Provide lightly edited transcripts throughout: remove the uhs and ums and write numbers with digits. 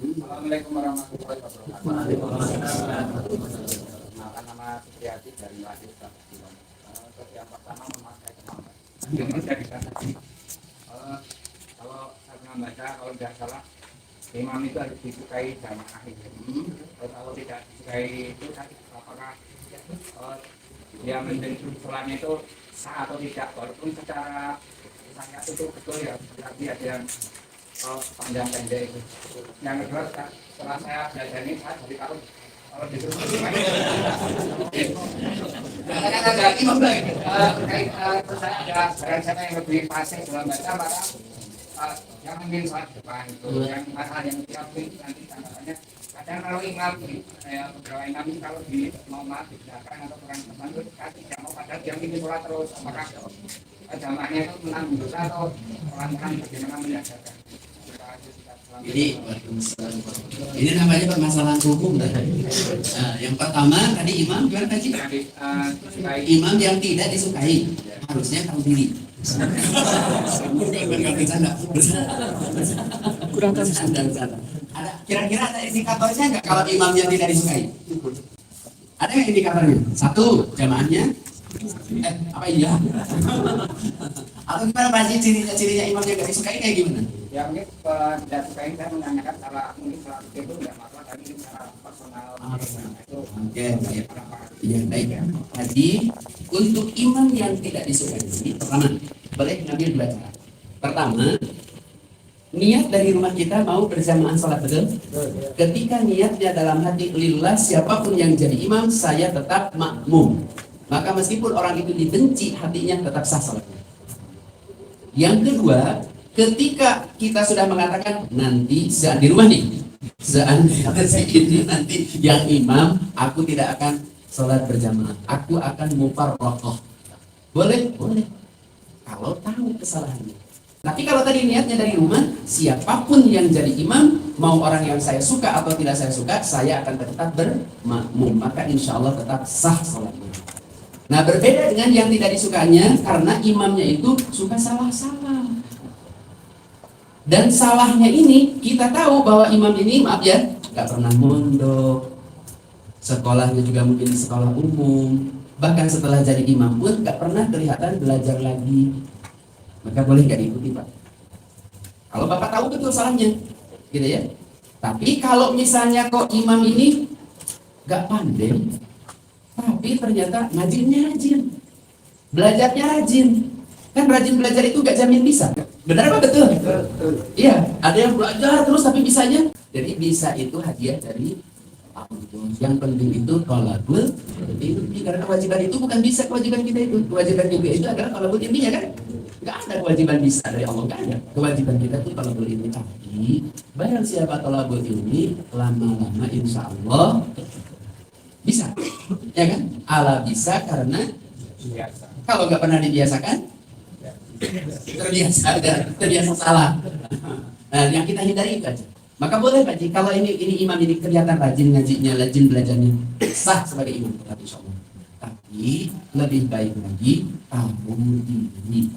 Assalamualaikum warahmatullahi wabarakatuh. Makan nama Supriyadi dari Lajur Stasiun. Yang pertama memakai kemampuan. Kalau saya pernah baca, kalau tidak salah, imam itu harus disukai jamaah itu. Kalau tidak disukai itu, apakah dia menjadi sholatnya itu sah atau tidak? Walaupun secara syariat itu betul ya, tapi ada yang panjang pendek itu. Yang kedua, setelah saya belajar ini, saya jadi kalau disuruh terkait ada imam lagi terus saya ada barang siapa yang lebih fasih dalam baca, maka yang mungkin sholat depan itu yang masalah yang kita nanti tanggapannya. Kadang kalau imam beberapa imam ini kalau di mau mati di belakang atau kurang teman itu tidak mau, padahal dia ingin sholat terus, apakah jamaahnya itu menanggung dosa atau pelan-pelan bagaimana menjaga? Jadi ini namanya permasalahan hukum. Nah, yang pertama tadi imam gimana tadi? Imam yang tidak disukai harusnya tahu diri. Kurang tahu. Ada kira-kira ada indikatornya nggak kalau imam yang tidak disukai? Ada nggak indikatornya? Satu, jamaahnya. Apa iya? Atau gimana Pak Haji, cirinya imam yang nggak disukai kayak gimana? Ya mungkin tidak sukai, saya menanyakan salah, mungkin salah itu tidak masalah, tapi ini secara personal itu. Oke, baik. Ya, baik. Jadi untuk imam yang tidak disukai ini, pertama boleh ngambil dua cara. Pertama, niat dari rumah kita mau berjamaah sholat, betul? Ketika niatnya dalam hati lillah, siapapun yang jadi imam, saya tetap makmum. Maka meskipun orang itu dibenci, hatinya tetap sah sholatnya. Yang kedua, ketika kita sudah mengatakan nanti di rumah nih, seandainya nanti yang imam, aku tidak akan sholat berjamaah, aku akan mufarraqah. Boleh? Boleh. Kalau tahu kesalahannya. Tapi kalau tadi niatnya dari rumah, siapapun yang jadi imam, mau orang yang saya suka atau tidak saya suka, saya akan tetap bermakmum. Maka insya Allah tetap sah sholatnya. Nah, berbeda dengan yang tidak disukanya, karena imamnya itu suka salah-salah. Dan salahnya ini, kita tahu bahwa imam ini, maaf ya, gak pernah mondok, sekolahnya juga mungkin di sekolah umum, bahkan setelah jadi imam pun gak pernah kelihatan belajar lagi. Maka boleh gak diikuti, Pak? Kalau Bapak tahu betul salahnya, gitu ya. Tapi kalau misalnya kok imam ini gak pandai, tapi ternyata ngajinya rajin, belajarnya rajin. Kan rajin belajar itu gak jamin bisa. Benar apa betul? Iya, ada yang belajar terus tapi bisanya. Jadi bisa itu hadiah dari Allah. Yang penting itu thalabul ilmi, karena kewajiban itu bukan bisa kewajiban kita itu. Kewajiban kita itu adalah thalabul ilmi, ya kan? Gak ada kewajiban bisa dari Allah, gak ada. Kewajiban kita itu thalabul ilmi. Tapi barang siapa thalabul ilmi, lama-lama insya Allah bisa, ya kan? Allah bisa karena biasa. Kalau nggak pernah dibiasakan, terbiasa salah. Nah, yang kita hindari itu aja. Maka boleh Pak Ji, kalau ini imam ini kelihatan rajin ngajinya, rajin belajarnya, sah sebagai imam tetap insya Allah. Tapi lebih baik lagi tahu diri.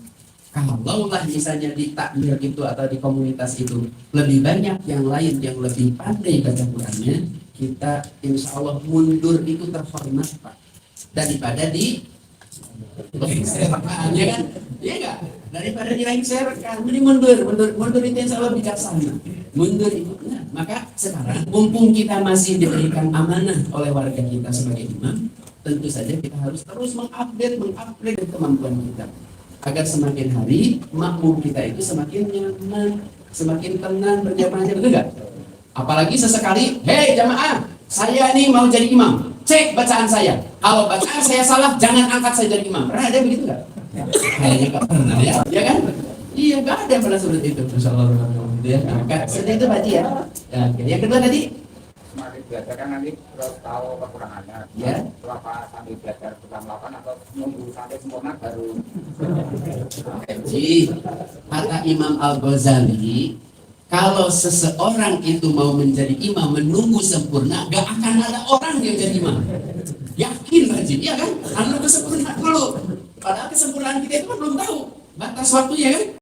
Kalaulah misalnya di takmir itu atau di komunitas itu lebih banyak yang lain yang lebih pandai baca Qurannya, kita insya Allah mundur itu terhormat Pak, daripada di lengserkan, ya kan? Iya enggak? Daripada di lengserkan, mending mundur itu insya Allah bijaksana. Mundur itu, nah, maka sekarang mumpung kita masih diberikan amanah oleh warga kita sebagai imam, tentu saja kita harus terus mengupgrade kemampuan kita, agar semakin hari makmum kita itu semakin nyaman, semakin tenang berjamaahnya, betul enggak? Apalagi sesekali, hei jamaah, saya ini mau jadi imam, cek bacaan saya. Kalau bacaan saya salah, jangan angkat saya jadi imam. Pernah ada begitu nggak? Kayaknya nggak pernah ya kan? Iya, nggak ada yang pernah seperti itu. Insyaallah ya. Seperti itu Pak Ji ya. Yang kedua tadi, semakin belajar kan nanti terus tahu kekurangannya. Ya. Setelah sambil belajar sudah melakukan atau nunggu sampai sempurna baru. Ji, kata Imam Al-Ghazali, kalau seseorang itu mau menjadi imam menunggu sempurna, gak akan ada orang yang jadi imam. Yakin Haji, iya kan? Anu kesempurnaan dulu. Padahal kesempurnaan kita itu kan belum tahu batas waktunya kan?